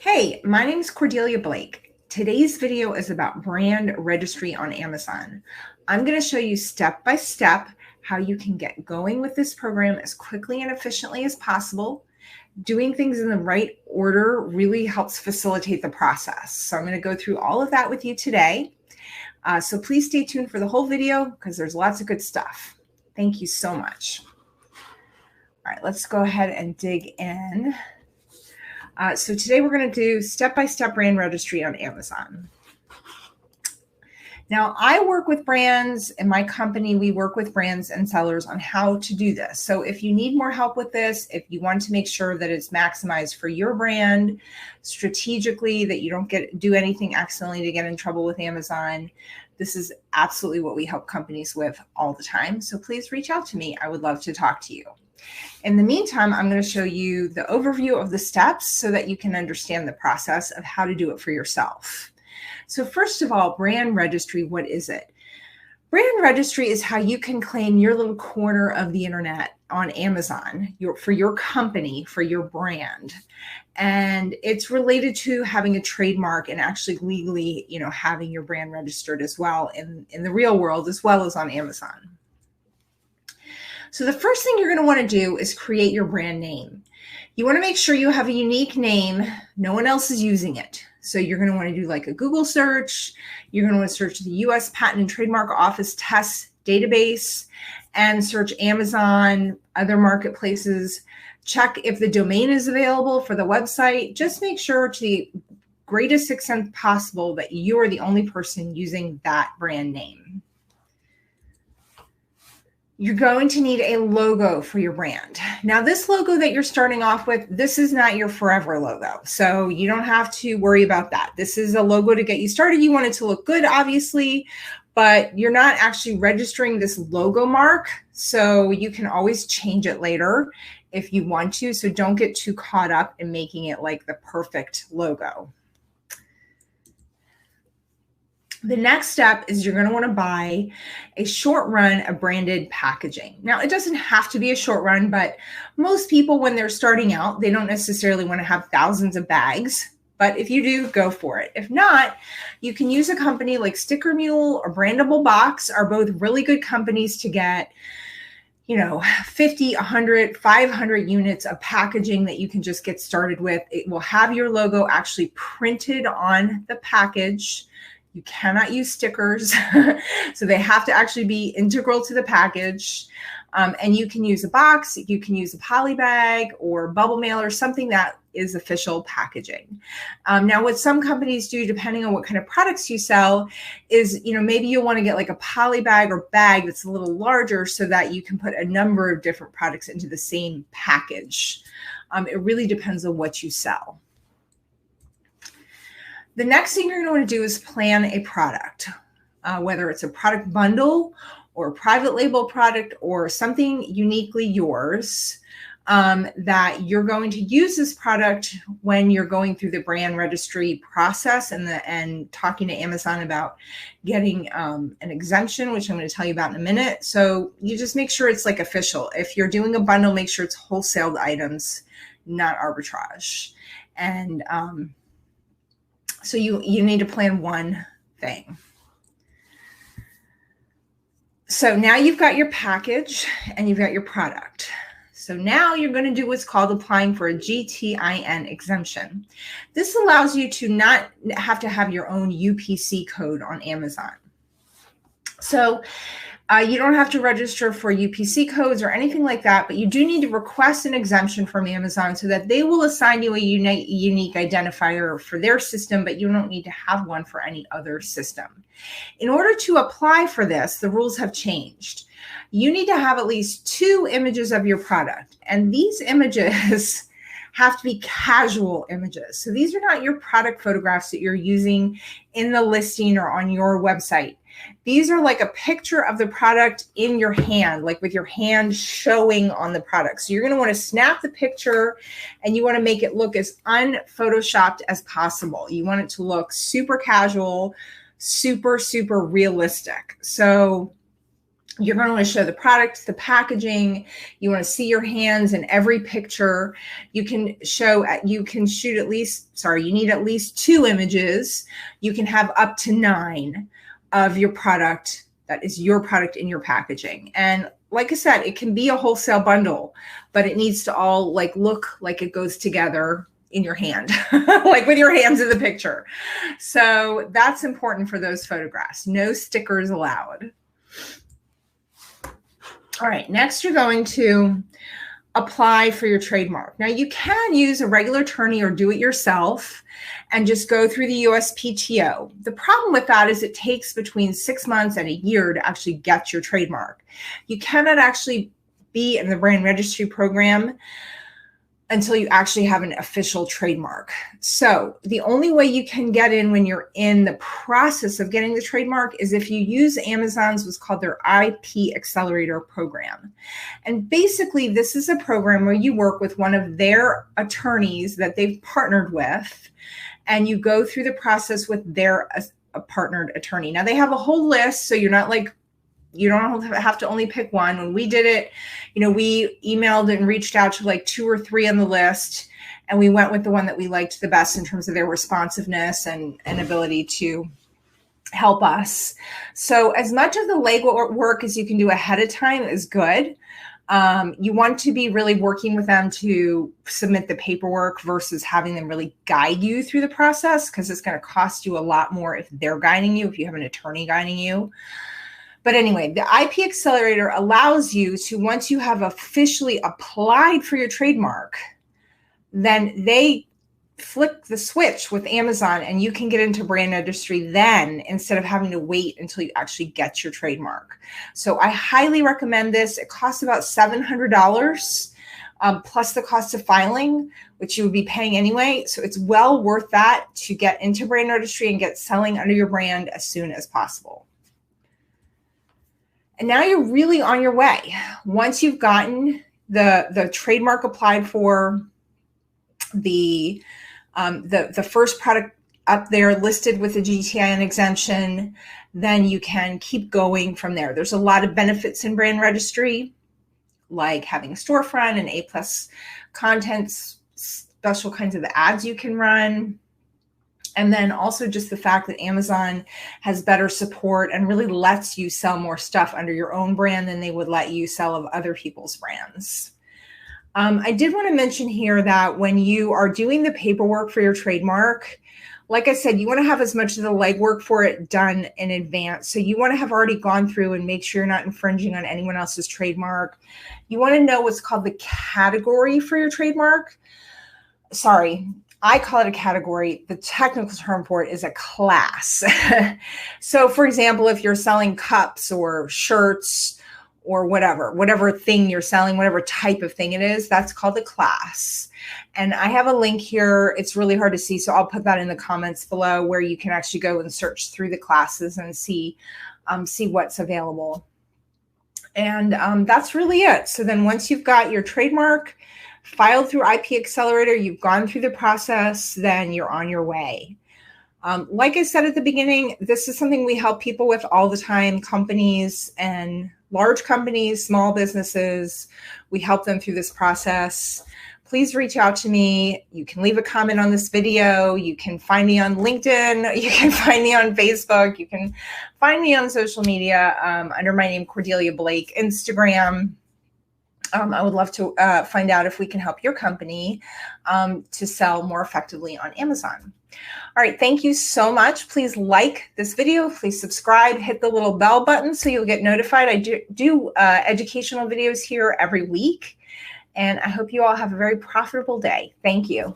Hey, my name is Cordelia Blake. Today's video is about brand registry on Amazon. I'm going to show you step by step how you can get going with this program as quickly and efficiently as possible. Doing things in the right order really helps facilitate the process. So I'm going to go through all of that with you today. So please stay tuned for the whole video because there's lots of good stuff. Thank you so much. All right, let's go ahead and dig in. So today we're going to do step-by-step brand registry on Amazon. Now, I work with brands. In my company, we work with brands and sellers on how to do this. So if you need more help with this, if you want to make sure that it's maximized for your brand strategically, that you don't do anything accidentally to get in trouble with Amazon, this is absolutely what we help companies with all the time. So please reach out to me. I would love to talk to you. In the meantime, I'm going to show you the overview of the steps so that you can understand the process of how to do it for yourself. So first of all, brand registry, what is it? Brand registry is how you can claim your little corner of the internet on Amazon for your company, for your brand. And it's related to having a trademark and actually legally, having your brand registered as well in the real world as well as on Amazon. So the first thing you're going to want to do is create your brand name. You want to make sure you have a unique name. No one else is using it. So you're going to want to do like a Google search. You're going to want to search the U.S. Patent and Trademark Office test database and search Amazon, other marketplaces. Check if the domain is available for the website. Just make sure to the greatest extent possible that you are the only person using that brand name. You're going to need a logo for your brand. Now, this logo that you're starting off with, this is not your forever logo. So you don't have to worry about that. This is a logo to get you started. You want it to look good, obviously, but you're not actually registering this logo mark. So you can always change it later if you want to. So don't get too caught up in making it like the perfect logo. The next step is you're going to want to buy a short run of branded packaging. Now, it doesn't have to be a short run, but most people, when they're starting out, they don't necessarily want to have thousands of bags. But if you do, go for it. If not, you can use a company like Sticker Mule or Brandable Box are both really good companies to get 50, 100, 500 units of packaging that you can just get started with. It will have your logo actually printed on the package. You cannot use stickers, so they have to actually be integral to the package. And you can use a box, you can use a poly bag or bubble mail or something that is official packaging. Now, what some companies do, depending on what kind of products you sell, is maybe you'll want to get like a poly bag or bag that's a little larger so that you can put a number of different products into the same package. It really depends on what you sell. The next thing you're going to want to do is plan a product, whether it's a product bundle or a private label product or something uniquely yours that you're going to use this product when you're going through the brand registry process and talking to Amazon about getting an exemption, which I'm going to tell you about in a minute. So you just make sure it's like official. If you're doing a bundle, make sure it's wholesaled items, not arbitrage. And so you need to plan one thing. So now you've got your package and you've got your product. So now you're going to do what's called applying for a GTIN exemption. This allows you to not have to have your own UPC code on Amazon. So you don't have to register for UPC codes or anything like that, but you do need to request an exemption from Amazon so that they will assign you a unique identifier for their system, but you don't need to have one for any other system. In order to apply for this, the rules have changed. You need to have at least 2 images of your product, and these images have to be casual images. So these are not your product photographs that you're using in the listing or on your website. These are like a picture of the product in your hand, like with your hand showing on the product. So you're going to want to snap the picture and you want to make it look as unphotoshopped as possible. You want it to look super casual, super realistic. So You're going to want to show the product, the packaging. You want to see your hands in every picture. You can shoot at least, you need at least 2 images. You can have up to 9 of your product that is your product in your packaging. And like I said, it can be a wholesale bundle, but it needs to all look like it goes together in your hand, like with your hands in the picture. So that's important for those photographs. No stickers allowed. All right, next you're going to apply for your trademark. Now you can use a regular attorney or do it yourself and just go through the USPTO. The problem with that is it takes between 6 months and a year to actually get your trademark. You cannot actually be in the brand registry program until you actually have an official trademark. So the only way you can get in when you're in the process of getting the trademark is if you use Amazon's what's called their IP Accelerator program. And basically this is a program where you work with one of their attorneys that they've partnered with, and you go through the process with their partnered attorney. Now they have a whole list, so you're not you don't have to only pick one. When we did it, we emailed and reached out to 2 or 3 on the list, and we went with the one that we liked the best in terms of their responsiveness and ability to help us. So as much of the legwork as you can do ahead of time is good. You want to be really working with them to submit the paperwork versus having them really guide you through the process, because it's going to cost you a lot more if they're guiding you, if you have an attorney guiding you. But anyway, the IP Accelerator allows you to, once you have officially applied for your trademark, then they flick the switch with Amazon and you can get into brand registry then, instead of having to wait until you actually get your trademark. So I highly recommend this. It costs about $700 plus the cost of filing, which you would be paying anyway. So it's well worth that to get into brand registry and get selling under your brand as soon as possible. And now you're really on your way. Once you've gotten the trademark applied for, the first product up there listed with the GTIN exemption, then you can keep going from there. There's a lot of benefits in brand registry, like having a storefront and A+ contents, special kinds of ads you can run. And then also just the fact that Amazon has better support and really lets you sell more stuff under your own brand than they would let you sell of other people's brands. I did want to mention here that when you are doing the paperwork for your trademark, like I said, you want to have as much of the legwork for it done in advance. So you want to have already gone through and make sure you're not infringing on anyone else's trademark. You want to know what's called the category for your trademark. Sorry, I call it a category. The technical term for it is a class. So for example, if you're selling cups or shirts or whatever thing you're selling, whatever type of thing it is, that's called a class. And I have a link here. It's really hard to see, so I'll put that in the comments below, where you can actually go and search through the classes and see what's available. And that's really it. So then once you've got your trademark filed through IP Accelerator, you've gone through the process, then you're on your way. Like I said at the beginning, this is something we help people with all the time, companies and large companies, small businesses. We help them through this process. Please reach out to me. You can leave a comment on this video. You can find me on LinkedIn. You can find me on Facebook. You can find me on social media under my name, Cordelia Blake, Instagram. I would love to find out if we can help your company to sell more effectively on Amazon. All right, thank you so much. Please like this video. Please subscribe, hit the little bell button so you'll get notified. I do educational videos here every week, and I hope you all have a very profitable day. Thank you.